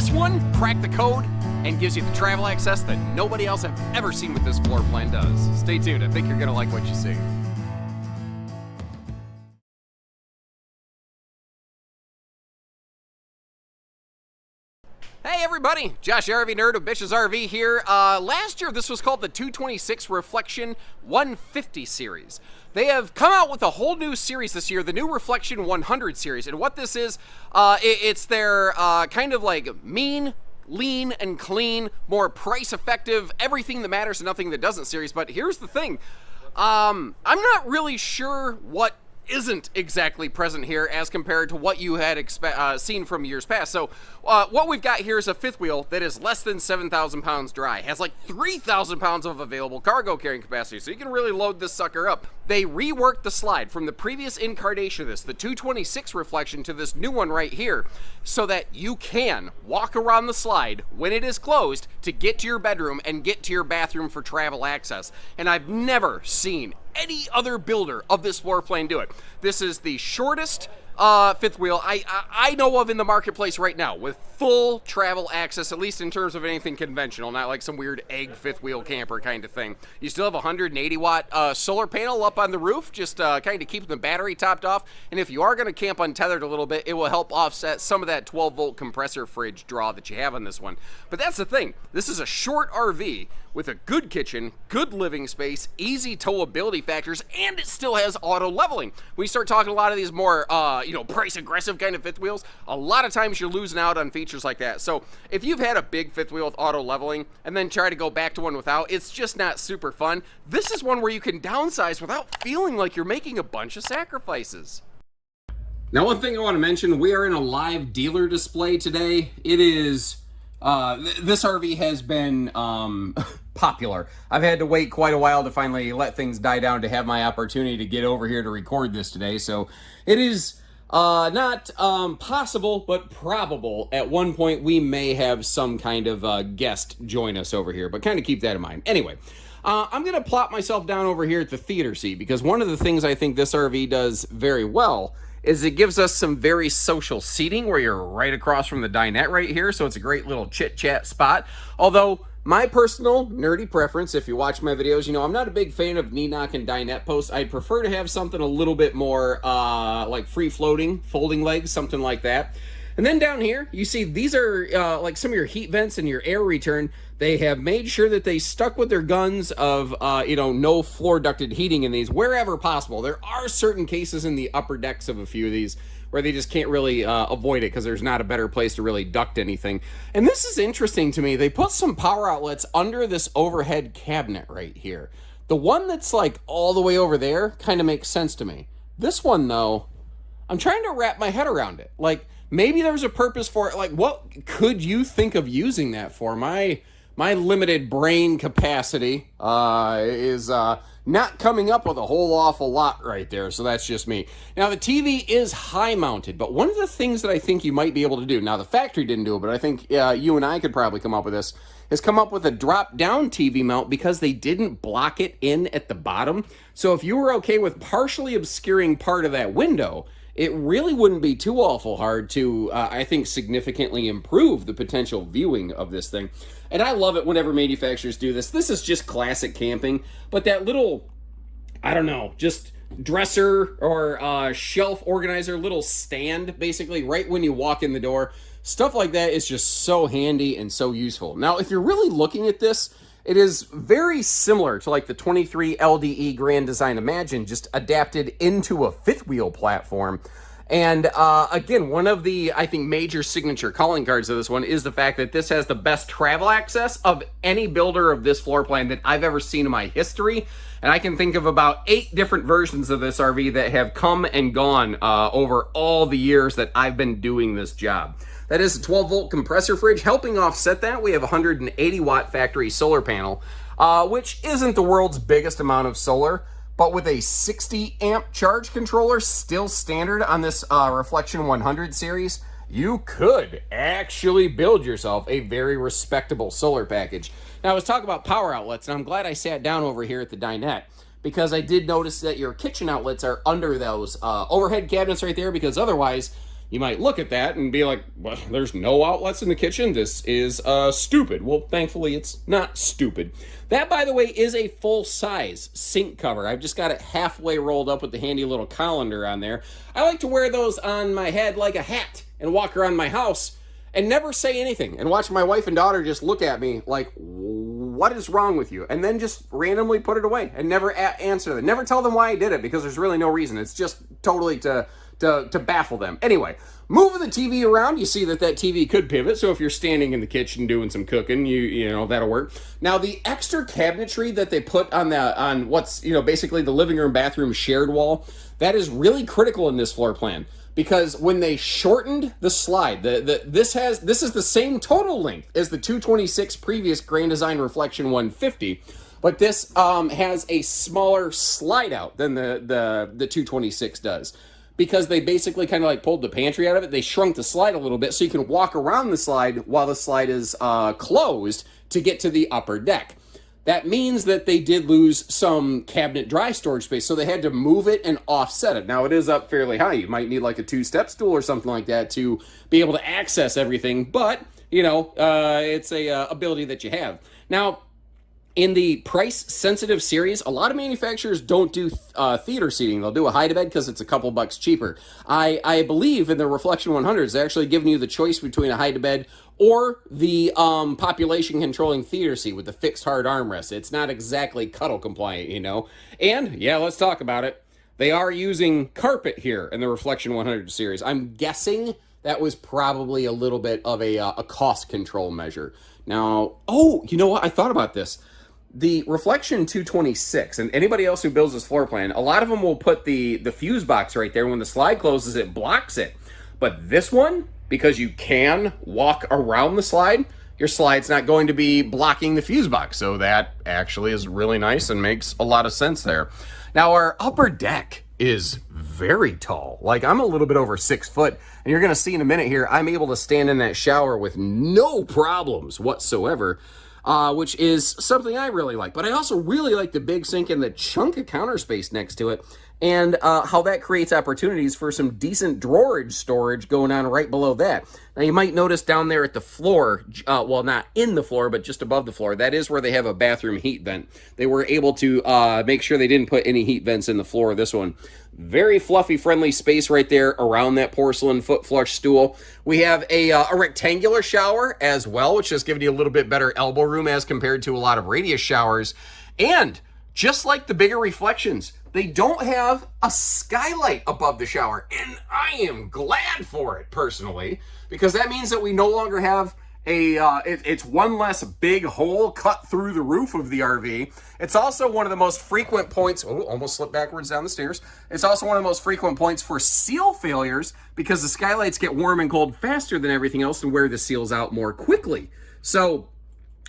This one cracked the code and gives you the travel access that nobody else I've ever seen with this floor plan does. Stay tuned, I think you're gonna like what you see. Hey everybody, Josh RV Nerd of Bish's RV here. Last year this was called the 226 Reflection 150 series. They have come out with a whole new series this year, the new Reflection 100 series. And what this is, it's their kind of like mean, lean, and clean, more price effective, everything that matters and nothing that doesn't series. But here's the thing, I'm not really sure what isn't exactly present here as compared to what you had seen from years past. So what we've got here is a fifth wheel that is less than 7,000 pounds dry, has like 3,000 pounds of available cargo carrying capacity, so you can really load this sucker up. They reworked the slide from the previous incarnation of this, the 226 Reflection, to this new one right here, so that you can walk around the slide when it is closed to get to your bedroom and get to your bathroom for travel access. And I've never seen any other builder of this floor plan do it. This is the shortest fifth wheel I know of in the marketplace right now, with full travel access, at least in terms of anything conventional, not like some weird egg fifth wheel camper kind of thing. You still have a 180 watt solar panel up on the roof, just kind of keeping the battery topped off. And if you are going to camp untethered a little bit, it will help offset some of that 12 volt compressor fridge draw that you have on this one. But that's the thing, this is a short RV with a good kitchen, good living space, easy towability factors, and it still has auto leveling. When you start talking a lot of these more, price aggressive kind of fifth wheels, a lot of times you're losing out on features like that. So if you've had a big fifth wheel with auto leveling and then try to go back to one without, it's just not super fun. This is one where you can downsize without feeling like you're making a bunch of sacrifices. Now, one thing I want to mention, we are in a live dealer display today. It is, this RV has been popular. I've had to wait quite a while to finally let things die down to have my opportunity to get over here to record this today. So it is not possible, but probable at one point we may have some kind of guest join us over here, but kind of keep that in mind. Anyway, I'm going to plop myself down over here at the theater seat, because one of the things I think this RV does very well is it gives us some very social seating where you're right across from the dinette right here, so it's a great little chit-chat spot. Although, my personal nerdy preference, if you watch my videos, you know I'm not a big fan of knee-knock and dinette posts. I'd prefer to have something a little bit more like free-floating, folding legs, something like that. And then down here, you see these are like some of your heat vents and your air return. They have made sure that they stuck with their guns of, no floor ducted heating in these wherever possible. There are certain cases in the upper decks of a few of these where they just can't really avoid it because there's not a better place to really duct anything. And this is interesting to me. They put some power outlets under this overhead cabinet right here. The one that's like all the way over there kind of makes sense to me. This one, though, I'm trying to wrap my head around it. Like, maybe there's a purpose for it. Like, what could you think of using that for? My limited brain capacity is not coming up with a whole awful lot right there, so that's just me. Now, the TV is high-mounted, but one of the things that I think you might be able to do, now the factory didn't do it, but I think you and I could probably come up with this, is come up with a drop-down TV mount because they didn't block it in at the bottom. So if you were okay with partially obscuring part of that window, it really wouldn't be too awful hard to, I think, significantly improve the potential viewing of this thing. And I love it whenever manufacturers do this. This is just classic camping, but that little, I don't know, just dresser or shelf organizer, little stand, basically, right when you walk in the door, stuff like that is just so handy and so useful. Now, if you're really looking at this, it is very similar to like the 23 LDE Grand Design Imagine, just adapted into a fifth wheel platform. And again, one of the, I think, major signature calling cards of this one is the fact that this has the best travel access of any builder of this floor plan that I've ever seen in my history. And I can think of about 8 different versions of this RV that have come and gone over all the years that I've been doing this job. That is a 12 volt compressor fridge. Helping offset that, we have a 180 watt factory solar panel, which isn't the world's biggest amount of solar, but with a 60 amp charge controller, still standard on this Reflection 100 series, you could actually build yourself a very respectable solar package. Now, I was talking about power outlets, and I'm glad I sat down over here at the dinette, because I did notice that your kitchen outlets are under those overhead cabinets right there, because otherwise You might look at that and be like, well, there's no outlets in the kitchen. This is stupid. Well, thankfully, it's not stupid. That, by the way, is a full-size sink cover. I've just got it halfway rolled up with the handy little colander on there. I like to wear those on my head like a hat and walk around my house and never say anything and watch my wife and daughter just look at me like, what is wrong with you? And then just randomly put it away and never answer them. Never tell them why I did it, because there's really no reason. It's just totally to baffle them. Anyway, moving the TV around, you see that TV could pivot. So if you're standing in the kitchen doing some cooking, you know, that'll work. Now, the extra cabinetry that they put on what's, you know, basically the living room, bathroom shared wall, that is really critical in this floor plan. Because when they shortened the slide, this is the same total length as the 226 previous Grand Design Reflection 150, but this has a smaller slide out than the 226 does. Because they basically kind of like pulled the pantry out of it. They shrunk the slide a little bit so you can walk around the slide while the slide is closed to get to the upper deck. That means that they did lose some cabinet dry storage space, so they had to move it and offset it. Now, it is up fairly high. You might need like a 2-step stool or something like that to be able to access everything, but, you know, it's a ability that you have. Now, in the price-sensitive series, a lot of manufacturers don't do theater seating. They'll do a hide-to-bed because it's a couple bucks cheaper. I believe in the Reflection 100s, they're actually giving you the choice between a hide-to-bed or the population-controlling theater seat with the fixed hard armrest. It's not exactly cuddle compliant, you know. And, yeah, let's talk about it. They are using carpet here in the Reflection 100 series. I'm guessing that was probably a little bit of a cost control measure. Now, oh, you know what? I thought about this. The Reflection 226, and anybody else who builds this floor plan, a lot of them will put the fuse box right there. When the slide closes, it blocks it. But this one, because you can walk around the slide, your slide's not going to be blocking the fuse box. So that actually is really nice and makes a lot of sense there. Now, our upper deck is very tall. Like, I'm a little bit over 6 foot, and you're going to see in a minute here, I'm able to stand in that shower with no problems whatsoever. Which is something I really like. But I also really like the big sink and the chunk of counter space next to it, and how that creates opportunities for some decent drawerage storage going on right below that. Now, you might notice down there at the floor, well, not in the floor, but just above the floor, that is where they have a bathroom heat vent. They were able to make sure they didn't put any heat vents in the floor of this one. Very fluffy, friendly space right there around that porcelain foot flush stool. We have a rectangular shower as well, which is giving you a little bit better elbow room as compared to a lot of radius showers. And just like the bigger Reflections, they don't have a skylight above the shower. And I am glad for it, personally, because that means that we no longer have it's one less big hole cut through the roof of the RV. It's also one of the most frequent points, almost slipped backwards down the stairs. It's also one of the most frequent points for seal failures because the skylights get warm and cold faster than everything else and wear the seals out more quickly. So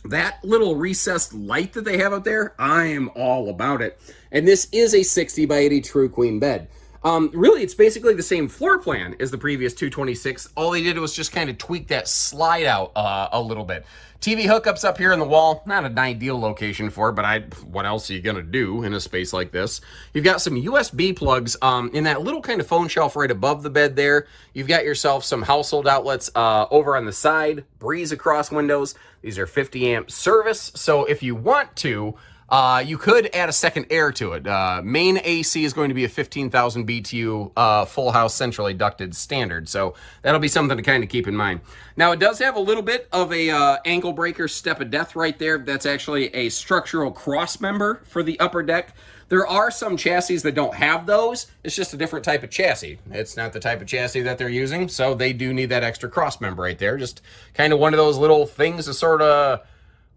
that little recessed light that they have up there, I am all about it. And this is a 60 by 80 true queen bed. Really, it's basically the same floor plan as the previous 226. All they did was just kind of tweak that slide out a little bit. TV hookups up here in the wall, not an ideal location for it, but what else are you going to do in a space like this? You've got some USB plugs in that little kind of phone shelf right above the bed there. You've got yourself some household outlets over on the side, breeze across windows. These are 50 amp service, so if you want to, you could add a second air to it. Main AC is going to be a 15,000 BTU full house centrally ducted standard, so that'll be something to kind of keep in mind. Now, it does have a little bit of a ankle breaker step of death right there. That's actually a structural cross member for the upper deck. There are some chassis that don't have those. It's just a different type of chassis. It's not the type of chassis that they're using, so they do need that extra cross member right there. Just kind of one of those little things to sort of,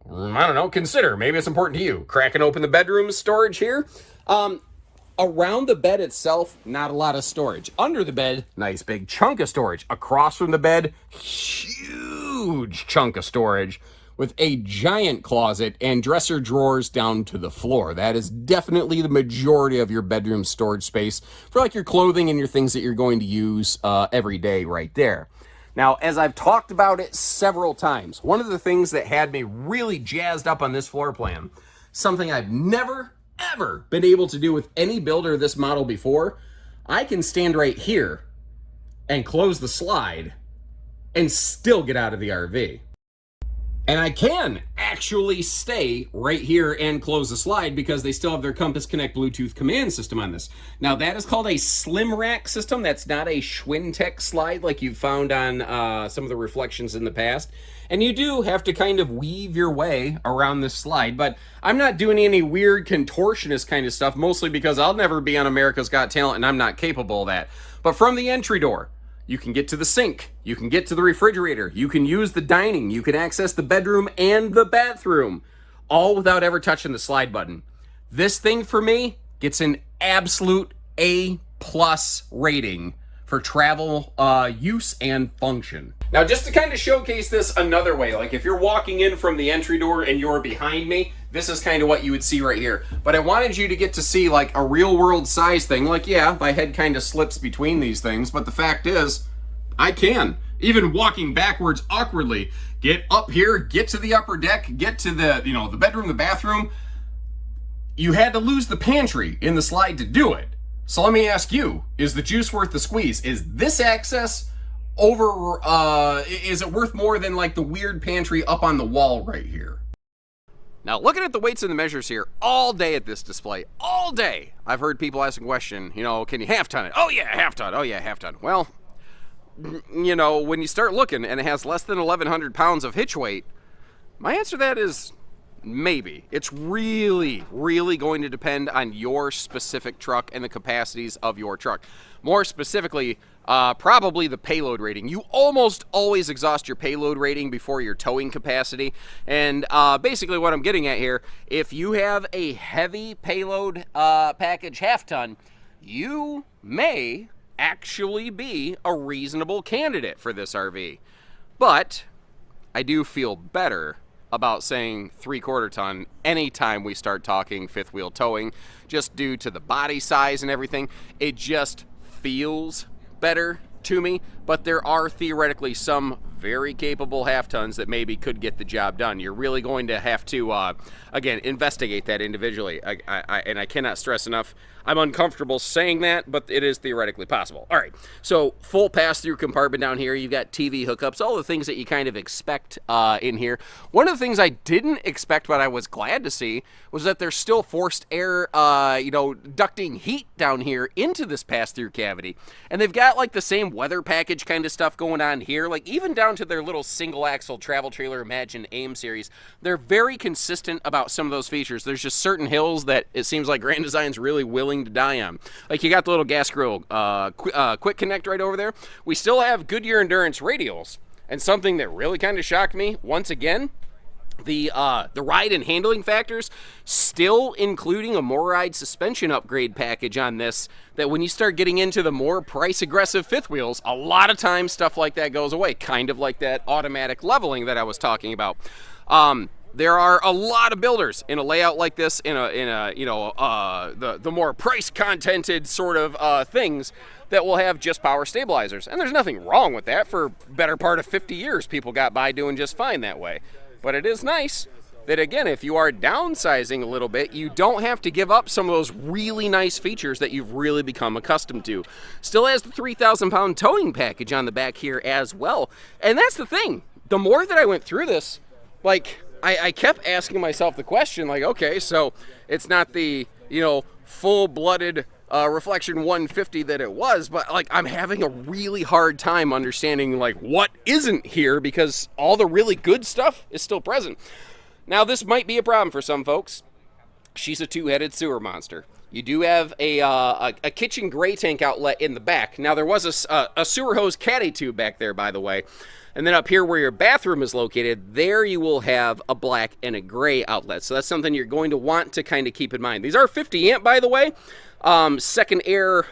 I don't know, consider. Maybe it's important to you. Cracking open the bedroom storage here. Around the bed itself, not a lot of storage. Under the bed, nice big chunk of storage. Across from the bed, huge chunk of storage with a giant closet and dresser drawers down to the floor. That is definitely the majority of your bedroom storage space for like your clothing and your things that you're going to use every day right there. Now, as I've talked about it several times, one of the things that had me really jazzed up on this floor plan, something I've never, ever been able to do with any builder of this model before, I can stand right here and close the slide and still get out of the RV. And I can actually stay right here and close the slide because they still have their Compass Connect Bluetooth command system on this. Now that is called a slim rack system. That's not a Schwintek slide like you've found on some of the reflections in the past. And you do have to kind of weave your way around this slide, but I'm not doing any weird contortionist kind of stuff, mostly because I'll never be on America's Got Talent and I'm not capable of that. But from the entry door, you can get to the sink, you can get to the refrigerator, you can use the dining, you can access the bedroom and the bathroom, all without ever touching the slide button. This thing for me gets an absolute A+ rating for travel use and function. Now just to kind of showcase this another way, like if you're walking in from the entry door and you're behind me, this is kind of what you would see right here. But I wanted you to get to see like a real world size thing. Like, yeah, my head kind of slips between these things, but the fact is, I can. Even walking backwards awkwardly, get up here, get to the upper deck, get to the, you know, the bedroom, the bathroom. You had to lose the pantry in the slide to do it. So let me ask you, is the juice worth the squeeze? Is this access over, is it worth more than like the weird pantry up on the wall right here? Now, looking at the weights and the measures here all day at this display, all day, I've heard people ask a question, you know, can you half ton it? Oh yeah, half ton. Oh yeah, half ton. Well, you know, when you start looking and it has less than 1,100 pounds of hitch weight, my answer to that is maybe. It's really, really going to depend on your specific truck and the capacities of your truck. More specifically, probably the payload rating. You almost always exhaust your payload rating before your towing capacity. And basically what I'm getting at here, if you have a heavy payload package half ton, you may actually be a reasonable candidate for this RV. But I do feel better about saying 3/4 ton anytime we start talking fifth wheel towing, just due to the body size and everything. It just feels better to me, but there are theoretically some very capable half tons that maybe could get the job done. You're really going to have to, again, investigate that individually. And I cannot stress enough, I'm uncomfortable saying that, but it is theoretically possible. All right, so full pass-through compartment down here. You've got TV hookups, all the things that you kind of expect in here. One of the things I didn't expect, but I was glad to see, was that there's still forced air, ducting heat down here into this pass-through cavity. And they've got like the same weather package kind of stuff going on here, like even down to their little single-axle travel trailer Imagine AIM series. They're very consistent about some of those features. There's just certain hills that it seems like Grand Design's really willing to die on. Like you got the little gas grill quick connect right over there. We still have Goodyear Endurance radials, and something that really kind of shocked me once again, the ride and handling factors, still including a MORride suspension upgrade package on this, that when you start getting into the more price aggressive fifth wheels, a lot of times stuff like that goes away, kind of like that automatic leveling that I was talking about. There are a lot of builders in a layout like this, the more price contented sort of things that will have just power stabilizers. And there's nothing wrong with that. For better part of 50 years, people got by doing just fine that way. But it is nice that, again, if you are downsizing a little bit, you don't have to give up some of those really nice features that you've really become accustomed to. Still has the 3,000-pound towing package on the back here as well. And that's the thing. The more that I went through this, like, I kept asking myself the question, like, okay, so it's not the, full-blooded Reflection 150 that it was, but, like, I'm having a really hard time understanding, like, what isn't here, because all the really good stuff is still present. Now, this might be a problem for some folks. She's a two-headed sewer monster. You do have a kitchen gray tank outlet in the back. Now, there was a sewer hose caddy tube back there, by the way. And then up here where your bathroom is located, there you will have a black and a gray outlet. So that's something you're going to want to kind of keep in mind. These are 50 amp, by the way. Second air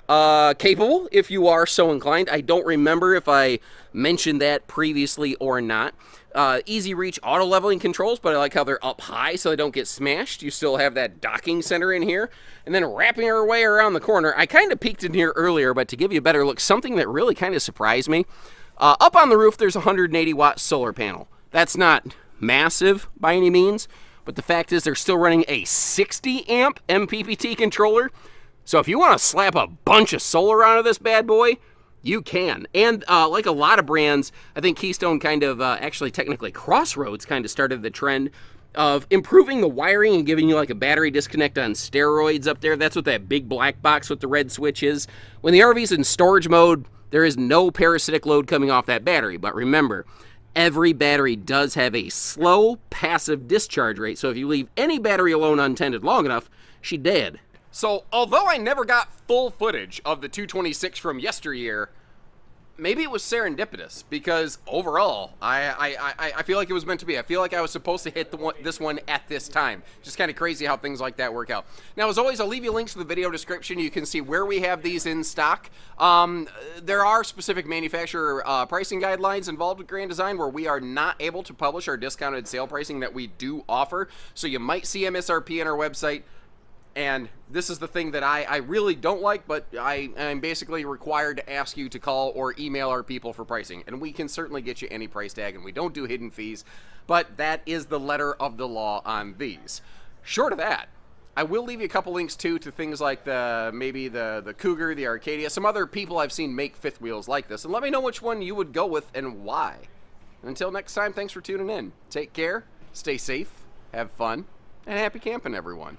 capable, if you are so inclined. I don't remember if I mentioned that previously or not. Easy reach auto leveling controls, but I like how they're up high so they don't get smashed. You still have that docking center in here. And then wrapping our way around the corner, I kind of peeked in here earlier, but to give you a better look, something that really kind of surprised me. Up on the roof, there's a 180-watt solar panel. That's not massive by any means, but the fact is they're still running a 60-amp MPPT controller. So if you want to slap a bunch of solar onto this bad boy, You can. And like a lot of brands, I think Keystone kind of, actually technically Crossroads kind of started the trend of improving the wiring and giving you like a battery disconnect on steroids up there. That's what that big black box with the red switch is. When the RV's in storage mode, there is no parasitic load coming off that battery. But remember, every battery does have a slow, passive discharge rate. So if you leave any battery alone untended long enough, she dead. So although I never got full footage of the 226 from yesteryear, maybe it was serendipitous, because overall, I feel like it was meant to be. I feel like I was supposed to hit this one at this time. Just kind of crazy how things like that work out. Now, as always, I'll leave you links to the video description. You can see where we have these in stock. There are specific manufacturer pricing guidelines involved with Grand Design where we are not able to publish our discounted sale pricing that we do offer. So you might see MSRP on our website. And this is the thing that I really don't like, but I'm basically required to ask you to call or email our people for pricing. And we can certainly get you any price tag, and we don't do hidden fees, but that is the letter of the law on these. Short of that, I will leave you a couple links too to things like maybe the Cougar, the Arcadia, some other people I've seen make fifth wheels like this, and let me know which one you would go with and why. Until next time, thanks for tuning in. Take care, stay safe, have fun, and happy camping, everyone.